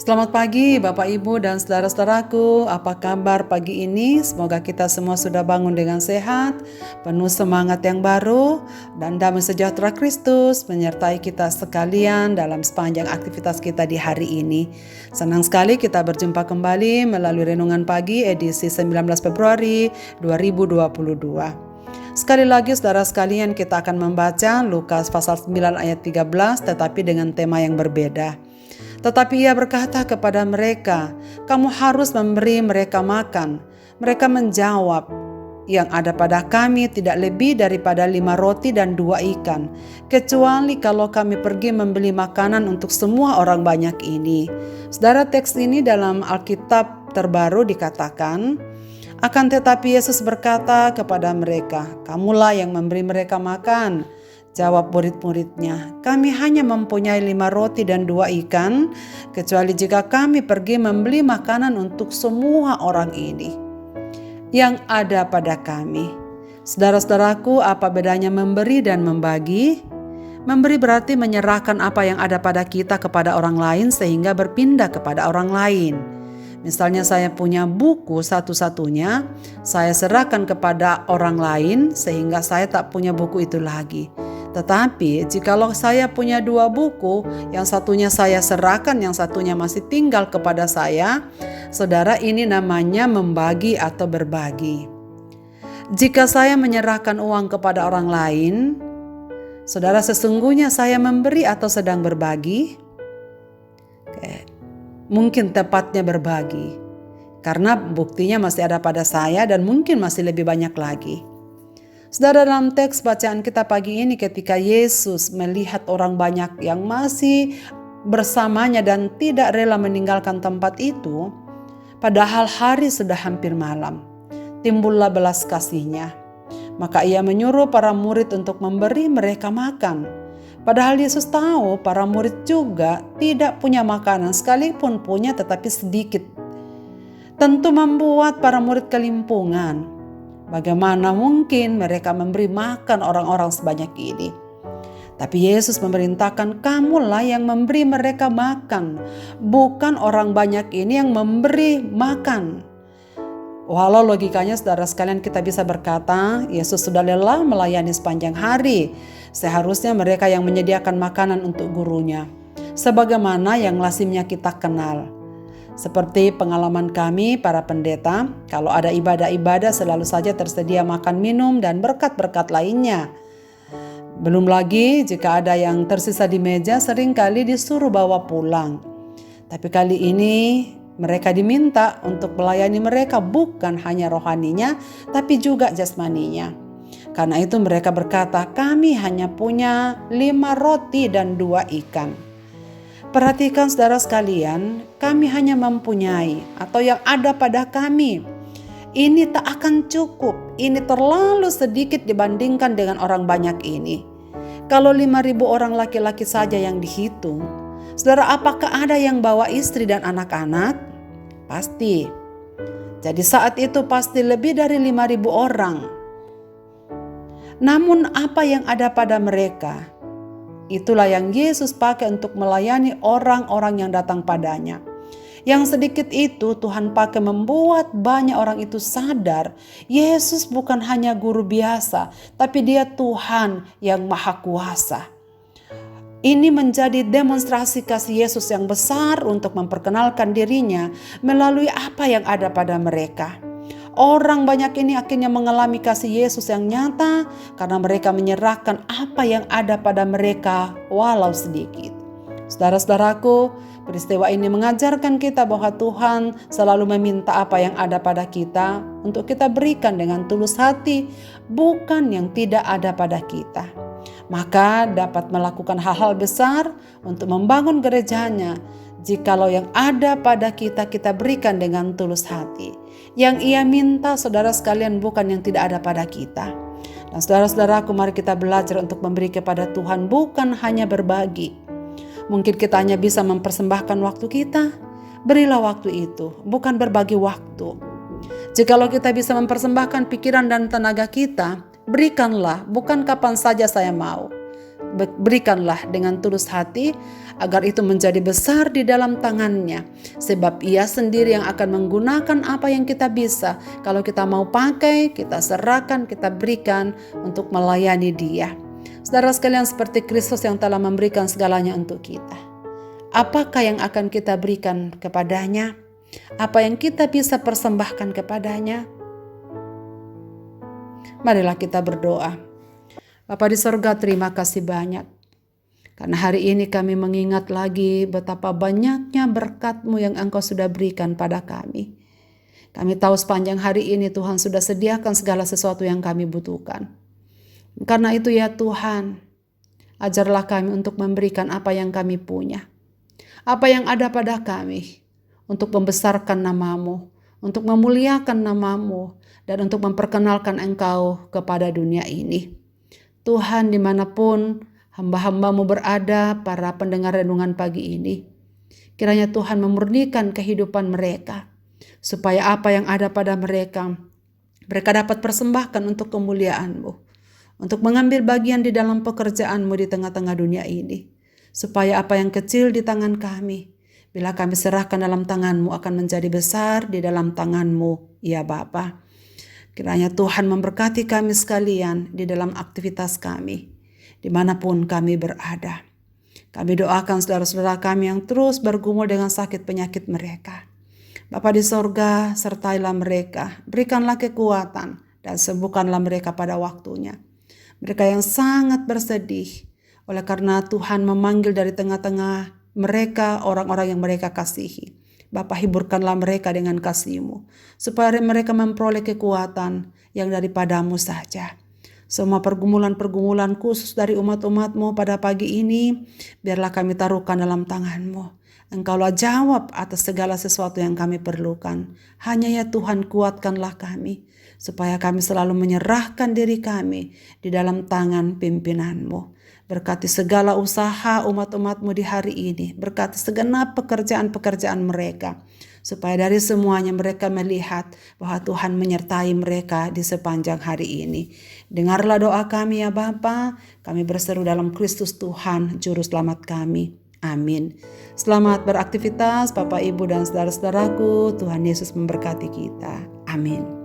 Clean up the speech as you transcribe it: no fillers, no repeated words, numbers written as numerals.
Selamat pagi Bapak Ibu dan saudara-saudaraku, apa kabar pagi ini? Semoga kita semua sudah bangun dengan sehat, penuh semangat yang baru, dan damai sejahtera Kristus menyertai kita sekalian dalam sepanjang aktivitas kita di hari ini. Senang sekali kita berjumpa kembali melalui Renungan Pagi edisi 19 Februari 2022. Sekali lagi saudara sekalian, kita akan membaca Lukas pasal 9 ayat 13 tetapi dengan tema yang berbeda. Tetapi ia berkata kepada mereka, "Kamu harus memberi mereka makan." Mereka menjawab, "Yang ada pada kami tidak lebih daripada 5 roti dan 2 ikan, kecuali kalau kami pergi membeli makanan untuk semua orang banyak ini." Saudara, teks ini dalam Alkitab terbaru dikatakan, "Akan tetapi Yesus berkata kepada mereka, 'Kamulah yang memberi mereka makan.' Jawab murid-muridnya, "Kami hanya mempunyai 5 roti dan 2 ikan, kecuali jika kami pergi membeli makanan untuk semua orang ini yang ada pada kami." Saudara-saudaraku, apa bedanya memberi dan membagi? Memberi berarti menyerahkan apa yang ada pada kita kepada orang lain sehingga berpindah kepada orang lain. Misalnya saya punya buku satu-satunya, saya serahkan kepada orang lain sehingga saya tak punya buku itu lagi. Tetapi jikalau saya punya 2 buku, yang satunya saya serahkan, yang satunya masih tinggal kepada saya, saudara, ini namanya membagi atau berbagi. Jika saya menyerahkan uang kepada orang lain, saudara, sesungguhnya saya memberi atau sedang berbagi? Mungkin tepatnya berbagi, karena buktinya masih ada pada saya dan mungkin masih lebih banyak lagi. Saudara, dalam teks bacaan kita pagi ini, ketika Yesus melihat orang banyak yang masih bersamanya dan tidak rela meninggalkan tempat itu, padahal hari sudah hampir malam, timbullah belas kasihnya. Maka ia menyuruh para murid untuk memberi mereka makan. Padahal Yesus tahu para murid juga tidak punya makanan, sekalipun punya tetapi sedikit. Tentu membuat para murid kelimpungan. Bagaimana mungkin mereka memberi makan orang-orang sebanyak ini? Tapi Yesus memerintahkan, "Kamulah yang memberi mereka makan, bukan orang banyak ini yang memberi makan." Walau logikanya saudara sekalian kita bisa berkata, Yesus sudah lelah melayani sepanjang hari. Seharusnya mereka yang menyediakan makanan untuk gurunya. Sebagaimana yang lazimnya kita kenal. Seperti pengalaman kami para pendeta, kalau ada ibadah-ibadah selalu saja tersedia makan, minum, dan berkat-berkat lainnya. Belum lagi jika ada yang tersisa di meja seringkali disuruh bawa pulang. Tapi kali ini mereka diminta untuk melayani mereka bukan hanya rohaninya tapi juga jasmaninya. Karena itu mereka berkata, "Kami hanya punya 5 roti dan 2 ikan." Perhatikan saudara sekalian, kami hanya mempunyai atau yang ada pada kami. Ini tak akan cukup, ini terlalu sedikit dibandingkan dengan orang banyak ini. Kalau 5.000 orang laki-laki saja yang dihitung, saudara, apakah ada yang bawa istri dan anak-anak? Pasti. Jadi saat itu pasti lebih dari 5.000 orang. Namun apa yang ada pada mereka? Itulah yang Yesus pakai untuk melayani orang-orang yang datang padanya. Yang sedikit itu Tuhan pakai membuat banyak orang itu sadar Yesus bukan hanya guru biasa, tapi Dia Tuhan yang Maha Kuasa. Ini menjadi demonstrasi kasih Yesus yang besar untuk memperkenalkan dirinya melalui apa yang ada pada mereka. Orang banyak ini akhirnya mengalami kasih Yesus yang nyata karena mereka menyerahkan apa yang ada pada mereka walau sedikit. Saudara-saudaraku, peristiwa ini mengajarkan kita bahwa Tuhan selalu meminta apa yang ada pada kita untuk kita berikan dengan tulus hati, bukan yang tidak ada pada kita. Maka dapat melakukan hal-hal besar untuk membangun gerejanya jikalau yang ada pada kita berikan dengan tulus hati. Yang Ia minta, saudara sekalian, bukan yang tidak ada pada kita. Dan saudara-saudaraku, mari kita belajar untuk memberi kepada Tuhan, bukan hanya berbagi. Mungkin kita hanya bisa mempersembahkan waktu kita, berilah waktu itu, bukan berbagi waktu. Jikalau kita bisa mempersembahkan pikiran dan tenaga kita, berikanlah, bukan kapan saja saya mau. Berikanlah dengan tulus hati agar itu menjadi besar di dalam tangannya. Sebab Ia sendiri yang akan menggunakan apa yang kita bisa. Kalau kita mau pakai, kita serahkan, kita berikan untuk melayani Dia. Saudara sekalian, seperti Kristus yang telah memberikan segalanya untuk kita. Apakah yang akan kita berikan kepadanya? Apa yang kita bisa persembahkan kepadanya? Marilah kita berdoa. Bapa di sorga, terima kasih banyak. Karena hari ini kami mengingat lagi betapa banyaknya berkat-Mu yang Engkau sudah berikan pada kami. Kami tahu sepanjang hari ini Tuhan sudah sediakan segala sesuatu yang kami butuhkan. Karena itu ya Tuhan, ajarlah kami untuk memberikan apa yang kami punya. Apa yang ada pada kami untuk membesarkan nama-Mu, untuk memuliakan nama-Mu, dan untuk memperkenalkan Engkau kepada dunia ini. Tuhan, dimanapun hamba-hamba-Mu berada, para pendengar renungan pagi ini, kiranya Tuhan memurnikan kehidupan mereka, supaya apa yang ada pada mereka dapat persembahkan untuk kemuliaan-Mu, untuk mengambil bagian di dalam pekerjaan-Mu di tengah-tengah dunia ini, supaya apa yang kecil di tangan kami, bila kami serahkan dalam tangan-Mu akan menjadi besar di dalam tangan-Mu, ya Bapa. Kiranya Tuhan memberkati kami sekalian di dalam aktivitas kami, dimanapun kami berada. Kami doakan saudara-saudara kami yang terus bergumul dengan sakit penyakit mereka. Bapa di sorga, sertailah mereka, berikanlah kekuatan dan sembuhkanlah mereka pada waktunya. Mereka yang sangat bersedih oleh karena Tuhan memanggil dari tengah-tengah mereka orang-orang yang mereka kasihi. Bapa, hiburkanlah mereka dengan kasih-Mu, supaya mereka memperoleh kekuatan yang daripada-Mu saja. Semua pergumulan-pergumulan khusus dari umat-umat-Mu pada pagi ini, biarlah kami taruhkan dalam tangan-Mu. Engkaulah jawab atas segala sesuatu yang kami perlukan. Hanya ya Tuhan, kuatkanlah kami, supaya kami selalu menyerahkan diri kami di dalam tangan pimpinan-Mu. Berkati segala usaha umat-umat-Mu di hari ini. Berkati segenap pekerjaan-pekerjaan mereka. Supaya dari semuanya mereka melihat bahwa Tuhan menyertai mereka di sepanjang hari ini. Dengarlah doa kami ya Bapa. Kami berseru dalam Kristus Tuhan, Juru Selamat kami. Amin. Selamat beraktivitas Bapak, Ibu, dan saudara-saudaraku. Tuhan Yesus memberkati kita. Amin.